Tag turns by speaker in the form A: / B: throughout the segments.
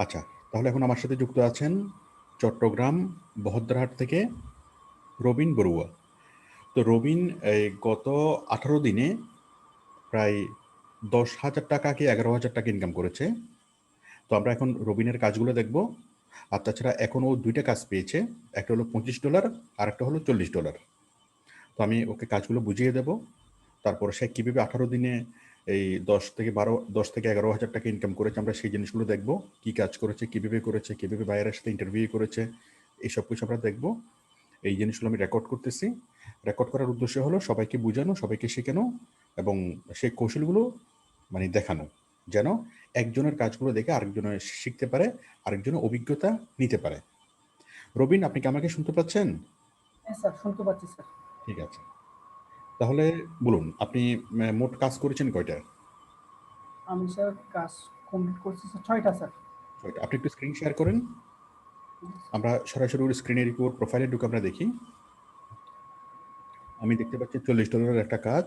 A: আচ্ছা, তাহলে এখন আমার সাথে যুক্ত আছেন চট্টগ্রাম বহদ্দারহাট থেকে রবিন বড়ুয়া। তো রবিন এই গত 18 দিনে প্রায় 10,000 টাকা কি 11,000 টাকা ইনকাম করেছে। তো আমরা এখন রবিনের কাজগুলো দেখব। আর তাছাড়া এখন ও 2টা কাজ পেয়েছে। একটা হলো $25 আর একটা হলো $40। তো আমি ওকে কাজগুলো বুঝিয়ে দেব। তারপর সে কীভাবে 18 দিনে এই 10 থেকে 11,000 টাকা ইনকাম করেছে আমরা সেই জিনিসগুলো দেখব। কি কাজ করেছে, কিভাবে বাইরের সাথে ইন্টারভিউ করেছে, এইসব কিছু আমরা দেখব। এই জিনিসগুলো আমি রেকর্ড করতেছি। রেকর্ড করার উদ্দেশ্য হলো সবাইকে বোঝানো, সবাইকে শেখানো এবং সেই কৌশলগুলো মানে দেখানো, যেন একজনের কাজগুলো দেখে আরেকজনের শিখতে পারে, আরেকজনের অভিজ্ঞতা নিতে পারে। রবিন, আপনি কি আমাকে শুনতে পাচ্ছেন?
B: হ্যাঁ স্যার, শুনতে পাচ্ছি স্যার।
A: ঠিক আছে, তাহলে বলুন আপনি মোট কাজ করেছেন কয়টা?
B: আমি স্যার কাজ কমপ্লিট করছি স্যার 6টা স্যার।
A: ছয়টা। আপনি একটু স্ক্রিন শেয়ার করেন। আমরা সরাসরি ওর স্ক্রিনের উপর প্রোফাইলে ঢুকে আমরা দেখি। আমি দেখতে পাচ্ছি $40 একটা কাজ।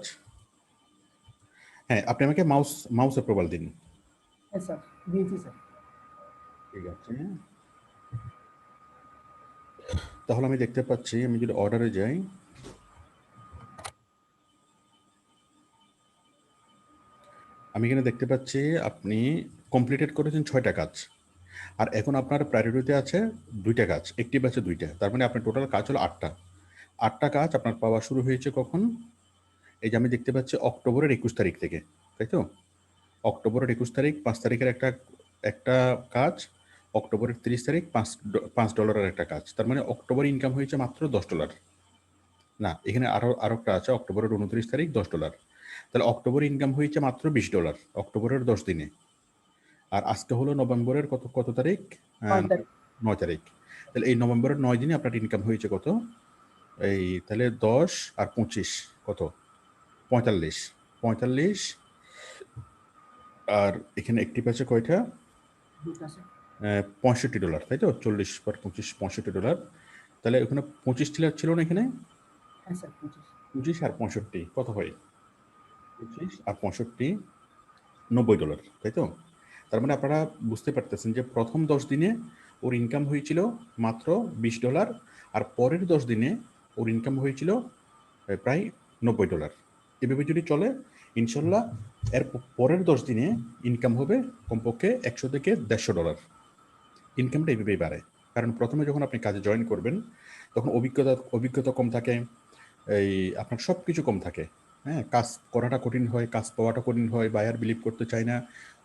A: হ্যাঁ, আপনি আমাকে মাউস অ্যাপ্রুভাল দিন।
B: হ্যাঁ স্যার, দিয়েছি স্যার।
A: ঠিক আছে, তাহলে আমি দেখতে পাচ্ছি, আমি যদি অর্ডারে যাই, আমি এখানে দেখতে পাচ্ছি আপনি কমপ্লিটেড করেছেন 6টা কাজ। আর এখন আপনার প্রায়োরিটিতে আছে 2টা কাজ, একটি আছে 2টা, তার মানে আপনার টোটাল কাজ হলো 8টা। 8টা কাজ আপনার পাওয়া শুরু হয়েছে কখন? এই যে আমি দেখতে পাচ্ছি অক্টোবরের 21 তারিখ থেকে, তাই তো? অক্টোবরের 21 তারিখ 5 তারিখের একটা একটা কাজ, অক্টোবরের 30 তারিখ $5 একটা কাজ। তার মানে অক্টোবর ইনকাম হয়েছে মাত্র $10। না, এখানে আরো একটা আছে, অক্টোবরের 29 তারিখ $10। তাহলে অক্টোবর ইনকাম হয়েছে মাত্র $20 অক্টোবরের 10 দিনে। আর আজকে হলো নভেম্বরের কত কত তারিখ?
B: 9 তারিখ।
A: 9 তারিখ। তাহলে এই নভেম্বরের 9 দিনে আপনার ইনকাম হয়েছে কত? এই তাহলে 10 আর 25 কত? 45। 45। আর এখানে একটিভ আছে কয়টা?
B: 2টা স্যার।
A: $65, তাই তো? 40 বার 25, $65। তাহলে ওখানে 25 ছিল না এখানে?
B: হ্যাঁ স্যার, 25।
A: 25 আর 65 কত হয়? 25 আর 65 $90, তাই তো? তার মানে আপনারা বুঝতে পারতেছেন যে প্রথম 10 দিনে ওর ইনকাম হয়েছিল মাত্র $20, আর পরের 10 দিনে ওর ইনকাম হয়েছিল প্রায় $90। এভাবে যদি চলে, ইনশাল্লাহ এর পরের 10 দিনে ইনকাম হবে কমপক্ষে $100 থেকে $150। ইনকামটা এইভাবেই বাড়ে। কারণ প্রথমে যখন আপনি কাজে জয়েন করবেন, তখন অভিজ্ঞতা কম থাকে, এই আপনার সব কিছু কম থাকে। হ্যাঁ, কাজ করাটা কঠিন হয়, কাজ পাওয়াটা কঠিন হয়, বায়ার বিলিভ করতে চায় না,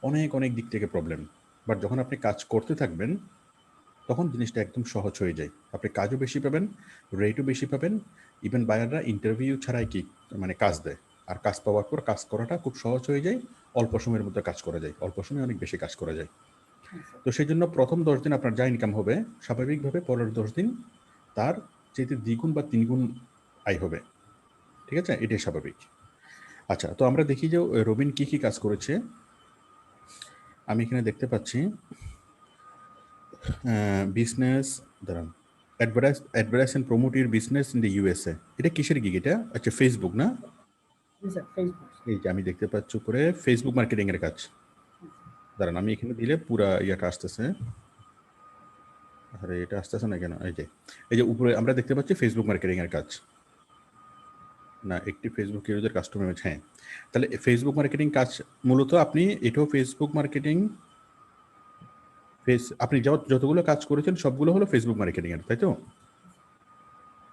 A: অনেক দিক থেকে প্রবলেম। বাট যখন আপনি কাজ করতে থাকবেন, তখন জিনিসটা একদম সহজ হয়ে যায়। আপনি কাজও বেশি পাবেন, রেটও বেশি পাবেন। ইভেন বায়াররা ইন্টারভিউ ছাড়াই কি মানে কাজ দেয়। আর কাজ পাওয়ার পর কাজ করাটা খুব সহজ হয়ে যায়। অল্প সময়ের মধ্যে কাজ করা যায়, অল্প সময়ে অনেক বেশি কাজ করা যায়।
B: হ্যাঁ স্যার।
A: তো সেই জন্য প্রথম 10 দিন আপনার যা ইনকাম হবে, স্বাভাবিকভাবে পরের 10 দিন তার চাইতে দ্বিগুণ বা 3 গুণ আয় হবে। ঠিক আছে? এটাই স্বাভাবিক। আচ্ছা, তো আমরা দেখি যে রবিন কি কাজ করেছে। আমি এখানে দেখতে পাচ্ছি বিজনেস, দাঁড়ান, advertise and promote your business in the USA. এটা কিসের গিগ এটা? আচ্ছা, ফেসবুক না?
B: জি স্যার, ফেসবুক।
A: এই যে আমি দেখতে পাচ্ছি উপরে ফেসবুক মার্কেটিং এর কাজ। দাঁড়ান, আমি এখানে দিলে পুরা ইয়াটা আসতেছে। আরে এটা আসতেছে না কেন? এই যে উপরে আমরা দেখতে পাচ্ছি ফেসবুক মার্কেটিং এর কাজ। না, একটি ফেসবুক ইউজার কাস্টমার ইমেজ, হ্যাঁ। তাহলে ফেসবুক মার্কেটিং কাজ মূলত আপনি এটাও ফেসবুক মার্কেটিং, আপনি যতগুলো কাজ করেছেন সবগুলো হলো ফেসবুক মার্কেটিং এর, তাই তো?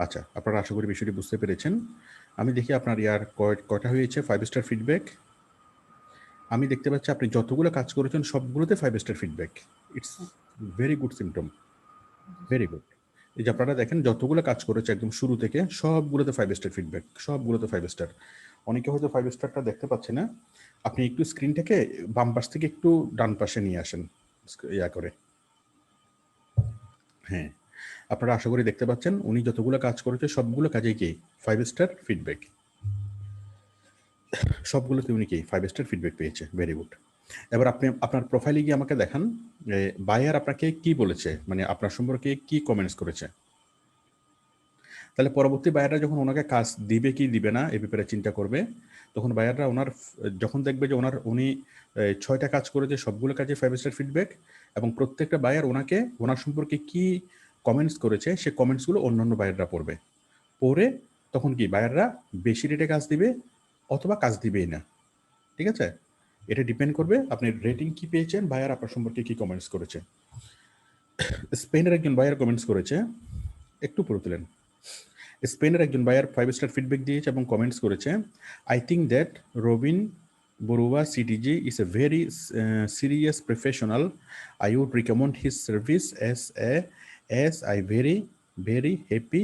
A: আচ্ছা, আপনারা আশা করি বিষয়টি বুঝতে পেরেছেন। আমি দেখি আপনার ইয়ার কয়টা হয়েছে 5 স্টার ফিডব্যাক। আমি দেখতে পাচ্ছি আপনি যতগুলো কাজ করেছেন সবগুলোতে 5 star feedback. It's very good symptom, very good. এই যে আপনারা দেখেন যতগুলো কাজ করেছে একদম শুরু থেকে সবগুলোতে 5 স্টার ফিডব্যাক, সবগুলোতে 5 স্টার। অনেকে হয়তো 5 স্টারটা দেখতে পাচ্ছে না। আপনি একটু স্ক্রিনটাকে বাম পাশ থেকে একটু ডান পাশে নিয়ে আসেন, ইয়া করে। হ্যাঁ, আপনারা আশা করি দেখতে পাচ্ছেন উনি যতগুলো কাজ করেছে সবগুলো কাজেই কি 5 স্টার ফিডব্যাক। সবগুলোতে উনি কি 5 স্টার ফিডব্যাক পেয়েছে, ভেরি গুড। এবার আপনি আপনার প্রোফাইলে গিয়ে আমাকে দেখান বায়ার আপনাকে কি বলেছে, মানে আপনার সম্পর্কে কি কমেন্টস করেছে। তাহলে পরবর্তী বায়াররা যখন ওনাকে কাজ দিবে কি দিবে না এই ব্যাপারে চিন্তা করবে, তখন বায়াররা যখন দেখবে যে উনি 6টা কাজ করেছে, সবগুলো কাজে 5 স্টার ফিডব্যাক, এবং প্রত্যেকটা বায়ার ওনার সম্পর্কে কি কমেন্টস করেছে সে কমেন্টসগুলো অন্যান্য বায়াররা পড়বে। পড়ে তখন কি বায়াররা বেশি রেটে কাজ দিবে অথবা কাজ দিবেই না। ঠিক আছে, এটা ডিপেন্ড করবে আপনি রেটিং কি পেয়েছেন, বায়ার আপনার সম্পর্কে কি কমেন্টস করেছে। স্পেনের একজন বায়ার কমেন্টস করেছে, একটু পড়ে তুলেন। স্পেনের একজন বায়ার 5 স্টার ফিডব্যাক দিয়েছে এবং কমেন্টস করেছে, I think that Robin Barua CTG is a very serious professional, I would recommend his service as I very happy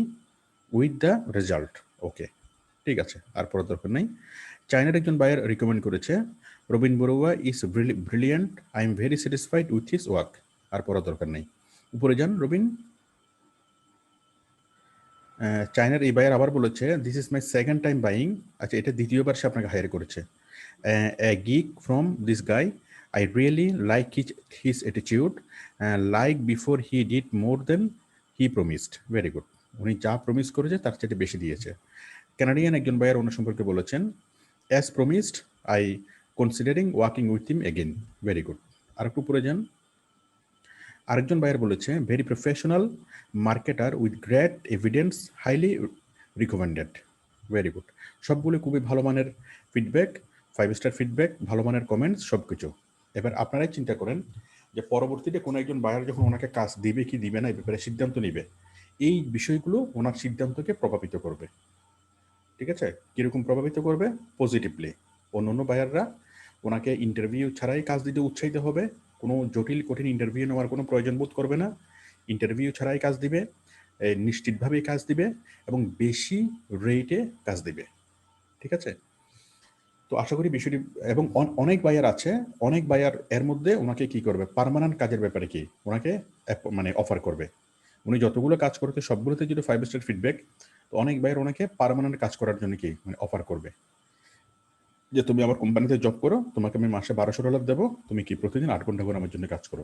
A: with the result. Okay, ঠিক আছে, আর পড়ার দরকার নেই। চায়নার একজন বায়ার রিকমেন্ড করেছে, Robin Barua is brilliant, I am very satisfied with his work. আর পড়ার দরকার নেই, উপরে যান। রবিন চায়নার এই বায়ার আবার বলেছে, this is my second time buying. আচ্ছা, এটা দ্বিতীয়বার সে আপনাকে হায়ার করেছে। A geek from this guy, I really like his attitude, like before he did more than he promised. Very good, উনি যা প্রমিস করেছে তার চেয়ে বেশি দিয়েছে। কানাডিয়ান একজন বায়ার ওনার সম্পর্কে বলেছেন, as promised I considering working with him again. Very good, আর একটু উপরে যান। আরেকজন বায়ার বলেছে, very professional marketer with great evidence, highly recommended. Very good, সবগুলো খুবই ভালো মানের ফিডব্যাক, 5 স্টার ফিডব্যাক, ভালো মানের কমেন্টস, সব কিছু। এবার আপনারাই চিন্তা করেন যে পরবর্তীতে কোনো একজন বায়ার যখন ওনাকে কাজ দিবে কি দিবে না এই ব্যাপারে সিদ্ধান্ত নিবে, এই বিষয়গুলো ওনার সিদ্ধান্তকে প্রভাবিত করবে। ঠিক আছে, কীরকম প্রভাবিত করবে? পজিটিভলি। অন্য বায়াররা ওনাকে ইন্টারভিউ ছাড়াই কাজ দিতে উৎসাহিত হবে, কোনো জটিল কঠিন ইন্টারভিউ নেওয়ার কোনো প্রয়োজন বোধ করবে না, ইন্টারভিউ ছাড়াই কাজ দিবে, নিশ্চিতভাবেই কাজ দিবে এবং বেশি রেটে কাজ দিবে। ঠিক আছে, তো আশা করি বিষয়টি, এবং অনেক বায়ার আছে, অনেক বায়ার এর মধ্যে ওনাকে কি করবে, পার্মানেন্ট কাজের ব্যাপারে কি ওনাকে মানে অফার করবে। উনি যতগুলো কাজ করতে সবগুলোতে যদি 5 স্টার ফিডব্যাক, তো অনেক বায়ার ওনাকে পার্মানেন্ট কাজ করার জন্য কি মানে অফার করবে, যে তুমি আমার কোম্পানিতে জব করো, তোমাকে আমি মাসে $1200 দেবো, তুমি কি প্রতিদিন 8 ঘন্টা করে আমার জন্য কাজ করো।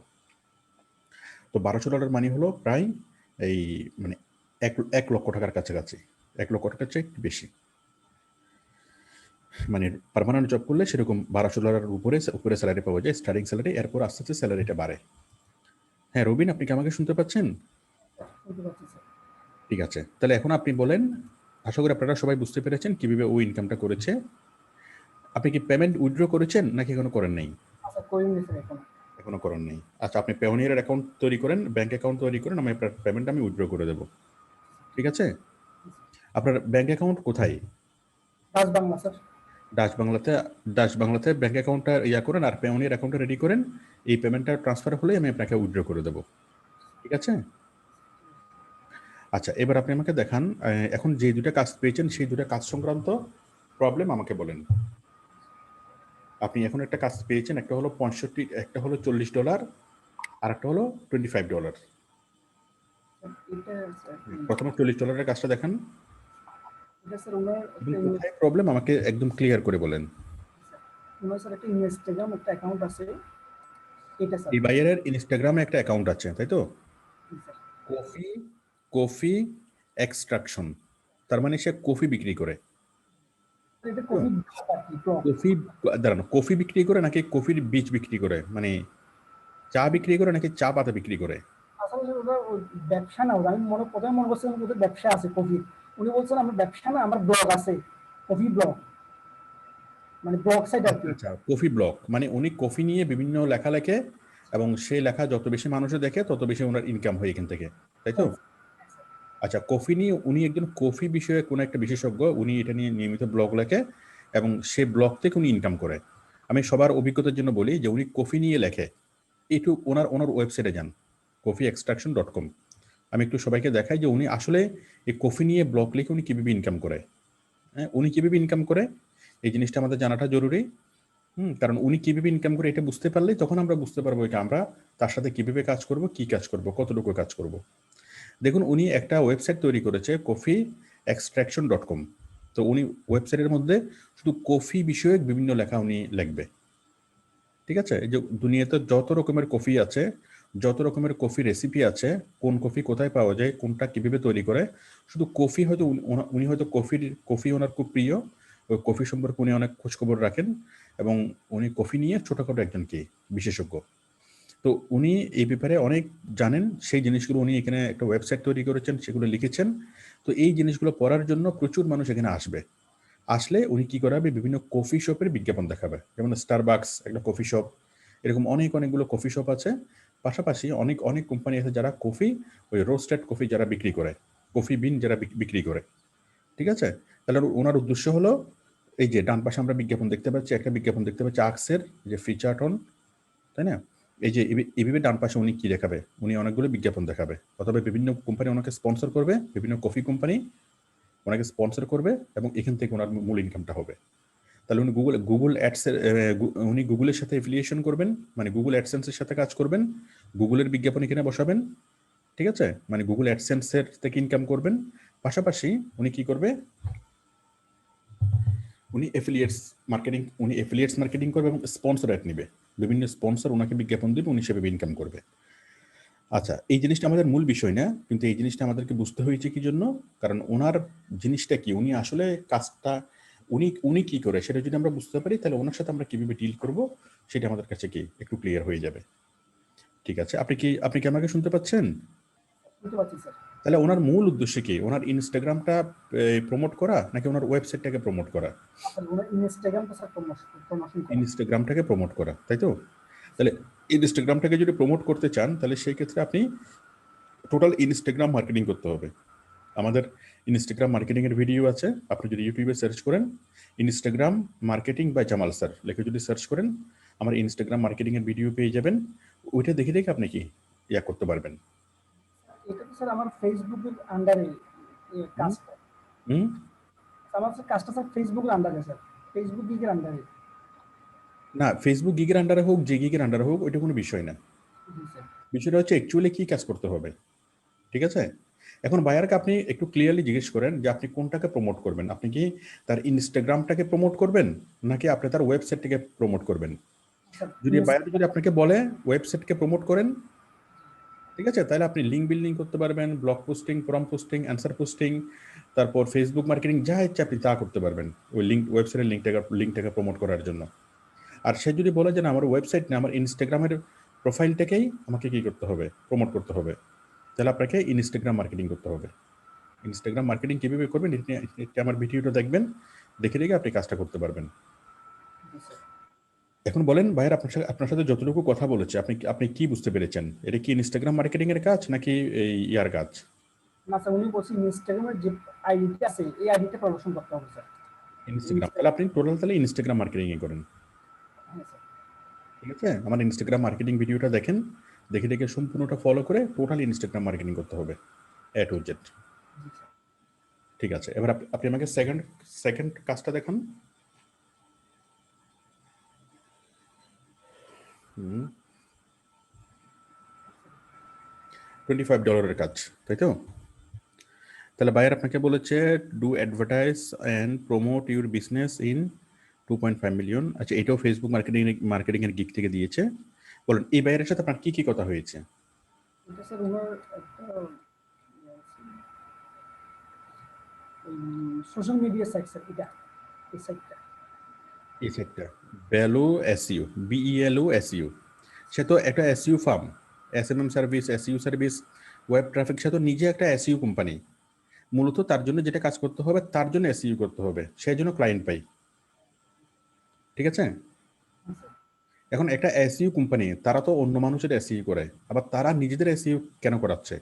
A: তো $1200 মানে হলো প্রায় এই মানে 1 লক্ষ টাকার কাছাকাছি, 1 লক্ষ টাকার চেয়ে একটু বেশি। মানে পার্মানেন্ট জব করলে সেরকম $1200 উপরে স্যালারি পাওয়া যায়, স্টার্টিং স্যালারি, এরপর আস্তে আস্তে স্যালারিটা বাড়ে। হ্যাঁ রবিন, আপনি কি আমাকে শুনতে পাচ্ছেন? ঠিক আছে, তাহলে এখন আপনি বলেন, আশা করি আপনারা সবাই বুঝতে পেরেছেন কিভাবে ও ইনকামটা করেছে। আপনি কি পেমেন্ট উইথড্র করেছেন নাকি এখনো করেন নাই?
B: আচ্ছা, করিনি স্যার
A: এখনো করেন নাই। আচ্ছা, আপনি পেওনিয়ার অ্যাকাউন্ট তৈরি করেন, ব্যাংক অ্যাকাউন্ট তৈরি করেন, আমি আপনার পেমেন্ট আমি উইথড্র করে দেবো। ঠিক আছে, আপনার ব্যাংক অ্যাকাউন্ট কোথায়?
B: Dutch Bangla sir.
A: ডাচ বাংলাতে ব্যাংক অ্যাকাউন্টটা করেন আর পেওনিয়ার অ্যাকাউন্টটা রেডি করেন। এই পেমেন্টটা ট্রান্সফার হলে আমি আপনাকে উইথড্র করে দেবো। ঠিক আছে, আচ্ছা এবার আপনি আমাকে দেখান, এখন যে দুটো কাজ পেয়েছেন সেই দুটো কাজ সংক্রান্ত প্রবলেম আমাকে বলেন। আপনি এখন একটা কাজ পেয়েছেন, একটা হলো 65, একটা হলো $40, আর একটা হলো $25। প্রথমে $40 কাজটা দেখান।
B: এটা স্যার ওনার
A: কোথায় প্রবলেম আমাকে একদম ক্লিয়ার করে বলেন।
B: ওনার স্যার একটা ইনস্টাগ্রাম একটা অ্যাকাউন্ট আছে, এটা স্যার।
A: এই বাইরের ইনস্টাগ্রামে একটা অ্যাকাউন্ট আছে, তাই তো? কফি এক্সট্রাকশন, তার মানে সে কফি বিক্রি করে।
B: এটা কফি
A: কফি দাঁড়ানো, কফি বিক্রি করে নাকি কফির বীজ বিক্রি করে, মানে চা বিক্রি করে নাকি চা পাতা বিক্রি করে?
B: আসলে ওটা ব্যবসা না, আমি প্রথমে মনে করছিলাম ওদের ব্যবসা আছে কফি। উনি বলছেন আমার ব্যবসা না, আমার ব্লগ আছে, কফি ব্লগ, মানে ব্লগ সাইট আর কি।
A: আচ্ছা, কফি ব্লগ মানে উনি কফি নিয়ে বিভিন্ন লেখা লেখে এবং সেই লেখা যত বেশি মানুষে দেখে তত বেশি ওনার ইনকাম হয় এখান থেকে, তাই তো? আচ্ছা, কফি নিয়ে উনি একজন কফি বিষয়ে কোনো একটা বিশেষজ্ঞ, উনি এটা নিয়ে নিয়মিত ব্লগ লেখে এবং সে ব্লগ থেকে উনি ইনকাম করে। আমি সবার অভিজ্ঞতার জন্য বলি যে উনি কফি নিয়ে লেখে, একটু ওনার ওয়েবসাইটে যান, coffeeextraction.com। আমি একটু সবাইকে দেখাই যে উনি আসলে এই কফি নিয়ে ব্লগ লিখে উনি কীভাবে ইনকাম করে। হ্যাঁ, উনি কীভাবে ইনকাম করে এই জিনিসটা আমাদের জানাটা জরুরি। কারণ উনি কীভাবে ইনকাম করে এটা বুঝতে পারলেই তখন আমরা বুঝতে পারবো এটা আমরা তার সাথে কীভাবে কাজ করব, কি কাজ করব, কতটুকু কাজ করব। দেখুন, উনি একটা ওয়েবসাইট তৈরি করেছে coffeeextraction.com। তো উনি ওয়েবসাইটের মধ্যে শুধু কফি বিষয়ক বিভিন্ন লেখা উনি লিখবে। ঠিক আছে, যে দুনিয়াতে যত রকমের কফি আছে যত রকমের কফি রেসিপি আছে, কোন কফি কোথায় পাওয়া যায়, কোনটা কিভাবে তৈরি করে, শুধু কফি হয়তো উনি হয়তো কফি ওনার খুব প্রিয়, ওই কফি সম্পর্কে উনি অনেক খোঁজখবর রাখেন, এবং উনি কফি নিয়ে ছোটখাটো একজন কি বিশেষজ্ঞ। তো উনি এই ব্যাপারে অনেক জানেন, সেই জিনিসগুলো উনি এখানে একটা ওয়েবসাইট তৈরি করেছেন, সেগুলো লিখেছেন। তো এই জিনিসগুলো পড়ার জন্য প্রচুর মানুষ এখানে আসবে। আসলে উনি কি করাবে, বিভিন্ন কফি শপের বিজ্ঞাপন দেখাবে, যেমন স্টারবাকস একটা কফি শপ, এরকম অনেকগুলো কফি শপ আছে। পাশাপাশি অনেক অনেক কোম্পানি আছে যারা কফি, ওই রোস্টেড কফি যারা বিক্রি করে, কফি বিন যারা বিক্রি করে। ঠিক আছে, তাহলে ওনার উদ্দেশ্য হলো, এই যে ডান পাশে আমরা বিজ্ঞাপন দেখতে পাচ্ছি, একটা বিজ্ঞাপন দেখতে পাচ্ছি আকসের, যে ফিচারটন, তাই না? এই যে এভাবে ডান পাশে উনি কি দেখাবে, উনি অনেকগুলো বিজ্ঞাপন দেখাবে, অথবা বিভিন্ন কোম্পানি ওনাকে স্পন্সর করবে, বিভিন্ন কফি কোম্পানি ওনাকে স্পন্সর করবে, এবং এখান থেকে ওনার মূল ইনকামটা হবে। তাহলে উনি গুগল অ্যাডসের উনি গুগলের সাথে এফিলিয়েশন করবেন, মানে গুগল অ্যাডসেন্সের সাথে কাজ করবেন, গুগলের বিজ্ঞাপন এখানে বসাবেন। ঠিক আছে, মানে গুগল অ্যাডসেন্সের থেকে ইনকাম করবেন। পাশাপাশি উনি কি করবে, উনি এফিলিয়েটস মার্কেটিং করবে এবং স্পন্সর অ্যাড নিবে, বিভিন্ন স্পন্সর ওনাকে বিজ্ঞাপন দিবে, উনি সেভাবে ইনকাম করবে। আচ্ছা, এই জিনিসটা আমাদের মূল বিষয় না, কিন্তু এই জিনিসটা আমাদেরকে বুঝতে হয়েছে কি জন্য, কারণ ওনার জিনিসটা কি, উনি আসলে কাজটা উনি উনি কি করে সেটা যদি আমরা বুঝতে পারি, তাহলে ওনার সাথে আমরা কিভাবে ডিল করব সেটা আমাদের কাছে কি একটু ক্লিয়ার হয়ে যাবে। ঠিক আছে, আপনি কি আমাকে শুনতে পাচ্ছেন?
B: বুঝতে পারছি স্যার।
A: তাহলে ওনার মূল উদ্দেশ্য কি, ওনার ইনস্টাগ্রামটা প্রমোট করা নাকি ওনার ওয়েবসাইটটাকে প্রমোট করা?
B: আপনার ওনার ইনস্টাগ্রামটা স্যার প্রমোশন করা।
A: ইনস্টাগ্রামটাকে প্রমোট করা, তাই তো? তাহলে ইনস্টাগ্রামটাকে যদি প্রমোট করতে চান, তাহলে সেই ক্ষেত্রে আপনি টোটাল ইনস্টাগ্রাম মার্কেটিং করতে হবে। আমাদের ইনস্টাগ্রাম মার্কেটিং এর ভিডিও আছে, আপনি যদি ইউটিউবে সার্চ করেন Instagram marketing by Jamal sir লিখে যদি সার্চ করেন, আমার ইনস্টাগ্রাম মার্কেটিং এর ভিডিও পেয়ে যাবেন। ওইটা দেখে দেখে আপনি কি করতে পারবেন।
B: এটা তো স্যার আমার ফেসবুকের আন্ডারে
A: হুম
B: কাজটা।
A: হুম
B: আমার স্যার কাজটা স্যার ফেসবুকের আন্ডারে স্যার, ফেসবুক গিগের আন্ডারে।
A: না, ফেসবুক গিগের আন্ডারে হোক, যে গিগের আন্ডারে হোক, ওইটা কোনো বিষয় না।
B: জি স্যার।
A: বিষয়টা হচ্ছে অ্যাকচুয়ালি কি কাজ করতে হবে। ঠিক আছে, এখন বায়ারকে আপনি একটু ক্লিয়ারলি জিজ্ঞেস করেন যে আপনি কোনটাকে প্রমোট করবেন, আপনি কি তার ইনস্টাগ্রামটাকে প্রমোট করবেন নাকি আপনি তার ওয়েবসাইটটাকে প্রমোট করবেন।
B: স্যার
A: যদি বায়ার যদি আপনাকে বলে ওয়েবসাইটকে প্রমোট করেন, ঠিক আছে, তাহলে আপনি লিঙ্ক বিল্ডিং করতে পারবেন, blog posting, forum posting, answer posting, তারপর ফেসবুক মার্কেটিং, যা ইচ্ছা আপনি তা করতে পারবেন ওই ওয়েবসাইটের লিঙ্কটাকে প্রমোট করার জন্য। আর সে যদি বলে যে না, আমার ওয়েবসাইট না, আমার ইনস্টাগ্রামের প্রোফাইলটাকেই আমাকে কি করতে হবে, প্রমোট করতে হবে, তাহলে আপনাকে ইনস্টাগ্রাম মার্কেটিং করতে হবে। ইনস্টাগ্রাম মার্কেটিং কীভাবে করবেন, এটা আমার ভিডিওটা দেখবেন, দেখে দেখে আপনি কাজটা করতে পারবেন।
B: জি স্যার।
A: এখন বলেন ভাইয়ের, আপনার সাথে যতটুকু কথা বলেছে, আপনি কি বুঝতে পেরেছেন, এটা কি ইনস্টাগ্রাম মার্কেটিং এর কাজ নাকি এই ইয়ার কাজ?
B: না স্যার, উনি বলছেন ইনস্টাগ্রামের যে আইডিটা আছে এই আইডিটা প্রমোশন করতে হবে স্যার।
A: ইনস্টাগ্রাম, তাহলে আপনি টোটাল তাহলে ইনস্টাগ্রাম মার্কেটিং এ করেন।
B: হ্যাঁ স্যার।
A: ঠিক আছে, আমার ইনস্টাগ্রাম মার্কেটিং ভিডিওটা দেখেন, দেখে দেখে সম্পূর্ণটা ফলো করে টোটাল ইনস্টাগ্রাম মার্কেটিং করতে হবে, এ টু জেড।
B: G sir.
A: ঠিক আছে, এবার আপনি আমাকে সেকেন্ড সেকেন্ড কাজটা দেখান। $25 কাজ, তাই তো? তাহলে বায়ার আপনাকে বলেছে do advertise and promote your business in 2.5 million. আচ্ছা, এটাও ফেসবুক মার্কেটিং এর গিগ থেকে দিয়েছে। বলেন এই বায়ারের সাথে আপনার কি কি কথা হয়েছে?
B: এটা স্যার ওনার একটা সোশ্যাল মিডিয়া সাইট স্যার, এটা এই সাইটটা।
A: এই সেটটা ভ্যালু এসইউ, বিইএলও এসইউ, সে তো একটা SEO firm, SMM service, SEO service, web traffic, সে তো নিজে একটা এসইউ কোম্পানি। মূলত তার জন্য যেটা কাজ করতে হবে, তার জন্য এসইউ করতে হবে, সেই জন্য ক্লায়েন্ট পাই। ঠিক আছে, এখন একটা এসইউ কোম্পানি, তারা তো অন্য মানুষের এসইউ করে, আবার তারা নিজেদের এসইউ কেন করাচ্ছে?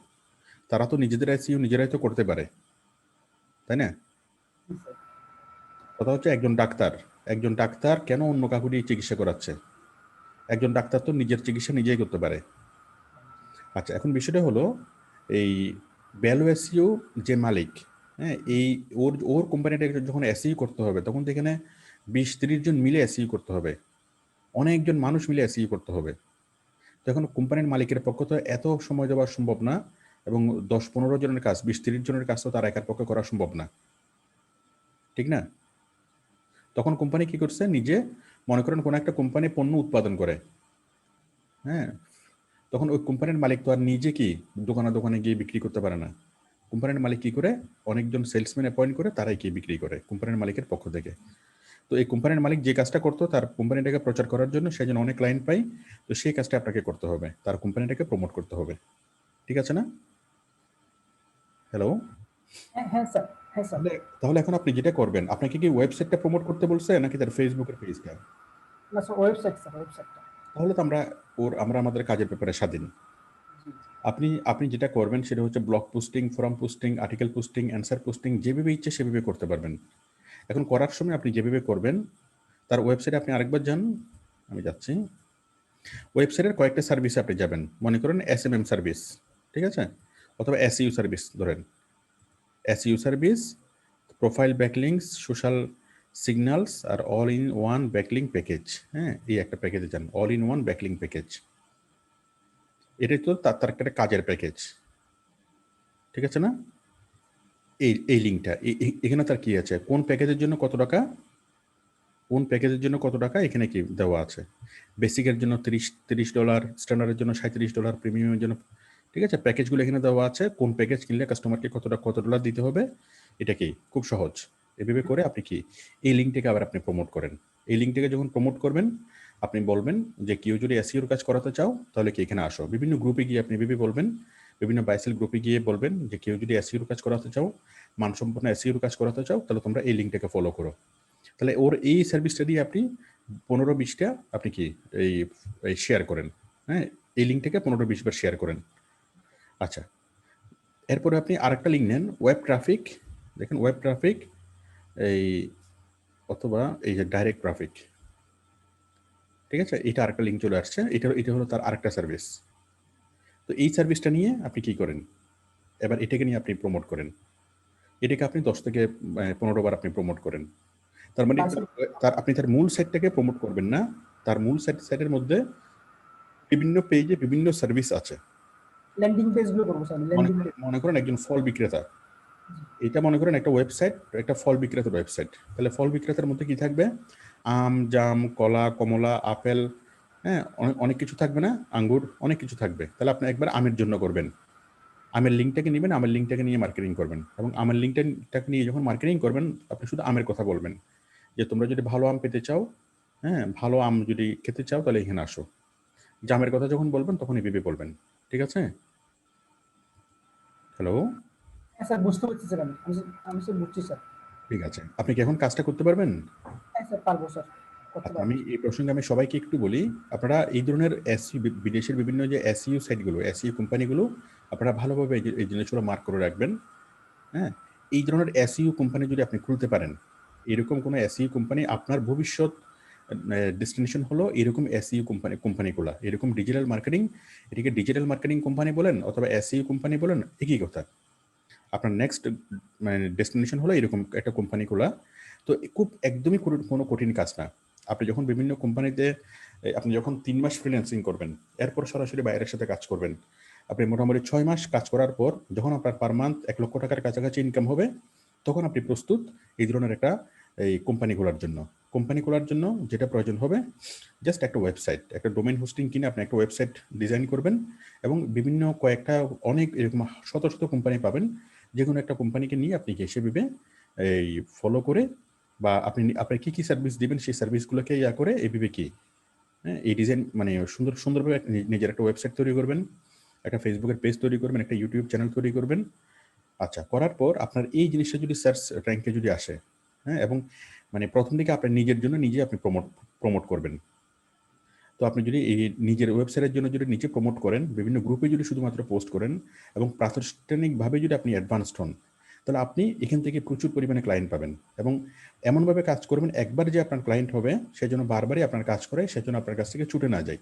A: তারা তো নিজেদের এসইউ নিজেরাই তো করতে পারে, তাই না? কথা হচ্ছে একজন ডাক্তার কেন অন্য কাউকে দিয়ে চিকিৎসা করাচ্ছে? একজন ডাক্তার তো নিজের চিকিৎসা নিজেই করতে পারে। আচ্ছা, এখন বিষয়টা হলো এই ভ্যালু এসইউ যে মালিক, হ্যাঁ, এই ওর ওর কোম্পানিটা যখন এসইউ করতে হবে, তখন তো এখানে 20-30 জন মিলে এসইউ করতে হবে, অনেকজন মানুষ মিলে এসইউ করতে হবে। তখন কোম্পানির মালিকের পক্ষ তো এত সময় দেওয়া সম্ভব না, এবং 10-15 জনের কাজ, 20-30 জনের কাজ তো তার একার পক্ষে করা সম্ভব না, ঠিক না? তখন কোম্পানি কি করছে, নিজে মনে করেন কোনো একটা কোম্পানি পণ্য উৎপাদন করে, হ্যাঁ, তখন ওই কোম্পানির মালিক তো আর নিজে কি দোকানে দোকানে গিয়ে বিক্রি করতে পারে না। কোম্পানির মালিক কি করে, অনেকজন সেলসম্যান অ্যাপয়েন্ট করে, তারাই কি বিক্রি করে কোম্পানির মালিকের পক্ষ থেকে। তো এই কোম্পানির মালিক যে কাজটা করতো তার কোম্পানিটাকে প্রচার করার জন্য, সে যেন অনেক ক্লায়েন্ট পাই, তো সেই কাজটা আপনাকে করতে হবে, তার কোম্পানিটাকে প্রমোট করতে হবে। ঠিক আছে না? হ্যালো?
B: হ্যাঁ স্যার, হ্যাঁ স্যার।
A: তাহলে এখন আপনি যেটা করবেন, আপনাকে কি ওয়েবসাইটটা প্রমোট করতে বলছে নাকি তার ফেসবুকের পেজটা?
B: না স্যার, ওয়েবসাইট স্যার, ওয়েবসাইটটা।
A: তাহলে তো আমরা আমাদের কাজের ব্যাপারে স্বাধীন। আপনি আপনি যেটা করবেন সেটা হচ্ছে blog posting, forum posting, article posting, answer posting, যেভাবে ইচ্ছে সেভাবে করতে পারবেন। এখন করার সময় আপনি যেভাবে করবেন, তার ওয়েবসাইটে আপনি আরেকবার যান। আমি যাচ্ছি। ওয়েবসাইটের কয়েকটা সার্ভিসে আপনি যাবেন। মনে করেন SMM সার্ভিস, ঠিক আছে? অথবা SEO সার্ভিস ধরেন। SEO service, profile backlinks, social signals আর all in one backlink package. হ্যাঁ, এই একটা প্যাকেজে যান, all in one backlink package. এটাই তো তার একটা কাজের প্যাকেজ। ঠিক আছে না? এই লিঙ্কটা এখানে তার কি আছে, কোন প্যাকেজের জন্য কত টাকা, কোন প্যাকেজের জন্য কত টাকা এখানে কি দেওয়া আছে। বেসিকের জন্য $30, স্ট্যান্ডার্ডের জন্য $37, প্রিমিয়ামের জন্য, ঠিক আছে? প্যাকেজগুলো এখানে দেওয়া আছে, কোন প্যাকেজ কিনলে কাস্টমারকে কত ডলার দিতে হবে। এটা কি খুব সহজ। এভাবে করে আপনি কি এই লিঙ্কটাকে আবার আপনি প্রমোট করেন। এই লিঙ্কটাকে যখন প্রমোট করবেন, আপনি বলবেন যে কেউ যদি SEOর কাজ করাতে চাও তাহলে কি এখানে আসো। বিভিন্ন গ্রুপে গিয়ে আপনি এভাবে বলবেন, বিভিন্ন বাইসেল গ্রুপে গিয়ে বলবেন যে কেউ যদি SEOর কাজ করাতে চাও, মানসম্পন্ন SEOর কাজ করাতে চাও, তাহলে তোমরা এই লিঙ্কটাকে ফলো করো। তাহলে ওর এই সার্ভিসটা দিয়ে আপনি 15-20টা আপনি কি এই শেয়ার করেন। হ্যাঁ, এই লিঙ্কটাকে 15-20 বার শেয়ার করেন। আচ্ছা, এরপরে আপনি আরেকটা লিঙ্ক নেন, ওয়েব ট্রাফিক। দেখেন ওয়েব ট্রাফিক, এই অথবা এই যে ডাইরেক্ট ট্রাফিক, ঠিক আছে? এটা আরেকটা লিঙ্ক চলে আসছে, এটা হলো তার আরেকটা সার্ভিস। তো এই সার্ভিসটা নিয়ে আপনি কি করেন, এবার এটাকে নিয়ে আপনি প্রমোট করেন। এটাকে আপনি 10 থেকে 15 বার আপনি প্রমোট করেন। তার মানে আপনি তার মূল সাইটটাকে প্রমোট করবেন না, তার মূল সাইটের মধ্যে বিভিন্ন পেজে বিভিন্ন সার্ভিস আছে।
B: ল্যান্ডিং পেজগুলো করবো স্যার, ল্যান্ডিং পেজ।
A: মনে করেন একজন ফল বিক্রেতা, এটা মনে করেন একটা ওয়েবসাইট, একটা ফল বিক্রেতার ওয়েবসাইট। তাহলে ফল বিক্রেতার মধ্যে কি থাকবে, আম, জাম, কলা, কমলা, আপেল, হ্যাঁ, অনেক কিছু থাকবে না, আঙ্গুর, অনেক কিছু থাকবে। তাহলে আপনি একবার আমের জন্য করবেন, আমের লিঙ্কটাকে নেবেন, আমের লিঙ্কটাকে নিয়ে মার্কেটিং করবেন। এবং আমের লিঙ্কটাকে নিয়ে যখন মার্কেটিং করবেন, আপনি শুধু আমের কথা বলবেন, যে তোমরা যদি ভালো আম পেতে চাও, হ্যাঁ, ভালো আম যদি খেতে চাও তাহলে এখানে আসো। জামের কথা যখন বলবেন তখন এভাবে বলবেন। ঠিক আছে? হ্যালো?
B: হ্যাঁ স্যার, বুঝতে পারছি স্যার। আমি স্যার বুঝছি স্যার।
A: ঠিক আছে, আপনি কি এখন কাজটা করতে পারবেন?
B: হ্যাঁ স্যার, পারবো স্যার, করতে
A: আচ্ছা,
B: পারবো।
A: আমি এই প্রসঙ্গে আমি সবাইকে একটু বলি, আপনারা এই ধরনের বিদেশের বিভিন্ন যে SEO সাইটগুলো, SEO কোম্পানিগুলো, আপনারা ভালোভাবে এই জিনিসগুলো মার্ক করে রাখবেন। হ্যাঁ, এই ধরনের SEO কোম্পানি যদি আপনি খুলতে পারেন, এরকম কোনো SEO কোম্পানি, আপনার ভবিষ্যৎ ডেস্টিনেশন হলো এরকম SEO কোম্পানিগুলো, এরকম ডিজিটাল মার্কেটিং, এটিকে ডিজিটাল মার্কেটিং কোম্পানি বলেন অথবা SEO কোম্পানি বলেন, একই কথা। আপনার নেক্সট মানে ডেস্টিনেশন হলো এরকম একটা কোম্পানি খোলা। তো খুব একদমই কোনো কঠিন কাজ না। আপনি যখন বিভিন্ন কোম্পানিতে আপনি যখন 3 মাস ফ্রিল্যান্সিং করবেন, এরপর সরাসরি বাইরের সাথে কাজ করবেন, আপনি মোটামুটি 6 মাস কাজ করার পর যখন আপনার পার মান্থ 1 লক্ষ টাকার কাছাকাছি ইনকাম হবে, তখন আপনি প্রস্তুত এই ধরনের একটা কোম্পানি খোলার জন্য। কোম্পানি খোলার জন্য যেটা প্রয়োজন হবে, জাস্ট একটা ওয়েবসাইট, একটা ডোমেইন হোস্টিং কিনে আপনি একটা ওয়েবসাইট ডিজাইন করবেন, এবং বিভিন্ন অনেক এরকম শত শত কোম্পানি পাবেন, যে কোনো একটা কোম্পানিকে নিয়ে আপনি সেভাবে এই ফলো করে, বা আপনি কি সার্ভিস দিবেন সেই সার্ভিসগুলোকে করে এইভাবে কি, হ্যাঁ, এই ডিজাইন মানে সুন্দরভাবে নিজের একটা ওয়েবসাইট তৈরি করবেন, একটা ফেসবুকের পেজ তৈরি করবেন, একটা ইউটিউব চ্যানেল তৈরি করবেন। আচ্ছা, করার পর আপনার এই জিনিসটা যদি সার্চ র্যাঙ্কে যদি আসে, হ্যাঁ, এবং মানে প্রথম দিকে আপনার নিজের জন্য নিজে আপনি প্রমোট করবেন। তো আপনি যদি এই নিজের ওয়েবসাইটের জন্য যদি নিজে প্রমোট করেন, বিভিন্ন গ্রুপে যদি শুধুমাত্র পোস্ট করেন, এবং প্রাতিষ্ঠানিকভাবে যদি আপনি অ্যাডভান্সড হন, তাহলে আপনি এখান থেকে প্রচুর পরিমাণে ক্লায়েন্ট পাবেন। এবং এমনভাবে কাজ করবেন, একবার যে আপনার ক্লায়েন্ট হবে সে যেন বারবারই আপনার কাজ করে, সেজন্য আপনার কাছ থেকে ছুটে না যায়।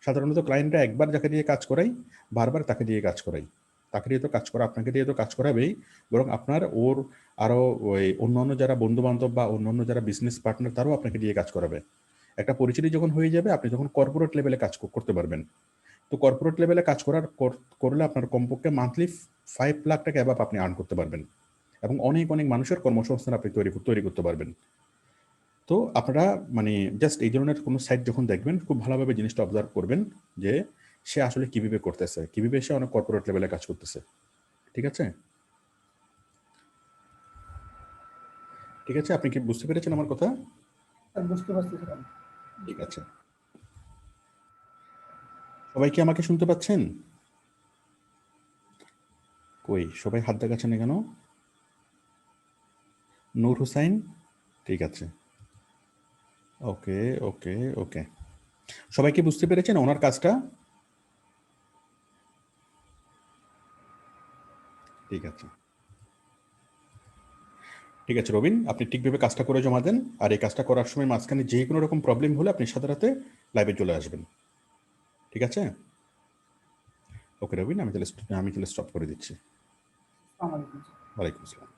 A: সাধারণত ক্লায়েন্টরা একবার যাকে দিয়ে কাজ করাই, বারবার তাকে দিয়ে কাজ করাই। তাকে দিয়ে তো কাজ করা, আপনাকে দিয়ে তো কাজ করাবেই, বরং আপনার ওর আরও ওই অন্যান্য যারা বন্ধু-বান্ধব বা অন্যান্য যারা বিজনেস পার্টনার, তারাও আপনাকে দিয়ে কাজ করাবে। একটা পরিচিতি যখন হয়ে যাবে, আপনি তখন কর্পোরেট লেভেলে কাজ করতে পারবেন। তো কর্পোরেট লেভেলে কাজ করলে আপনার কমপক্ষে মান্থলি 5 লাখ টাকা অ্যাবাভ আপনি আর্ন করতে পারবেন, এবং অনেক মানুষের কর্মসংস্থান আপনি তৈরি করতে পারবেন। তো আপনারা মানে জাস্ট এই ধরনের কোনো সাইট যখন দেখবেন, খুব ভালোভাবে জিনিসটা অবজার্ভ করবেন যে সে আসলে কিভাবে করতেছে, কিভাবে সে অনেক কর্পোরেট লেভেলে কাজ করতেছে। ঠিক আছে? ঠিক আছে, আপনি কি বুঝতে পেরেছেন আমার কথা?
B: স্যার বুঝতে পারছি স্যার আমি।
A: ঠিক আছে, সবাই কি আমাকে শুনতে পাচ্ছেন? কই সবাই হাত দেখাচ্ছেন না কেন? নূর হুসাইন, ঠিক আছে, ওকে ওকে ওকে। সবাই কি বুঝতে পেরেছেন ওনার কাজটা? ঠিক আছে, ঠিক আছে রবিন, আপনি ঠিকভাবে কাজটা করে জমা দেন। আর এই কাজটা করার সময় মাঝখানে যে কোনো রকম প্রবলেম হলে আপনি সাথে সাথে লাইভে চলে আসবেন। ঠিক আছে? ওকে রবিন, আমি তাহলে স্টপ করে দিচ্ছি।
B: আসসালামু আলাইকুম স্যার।
A: ওয়ালাইকুম আসসালাম।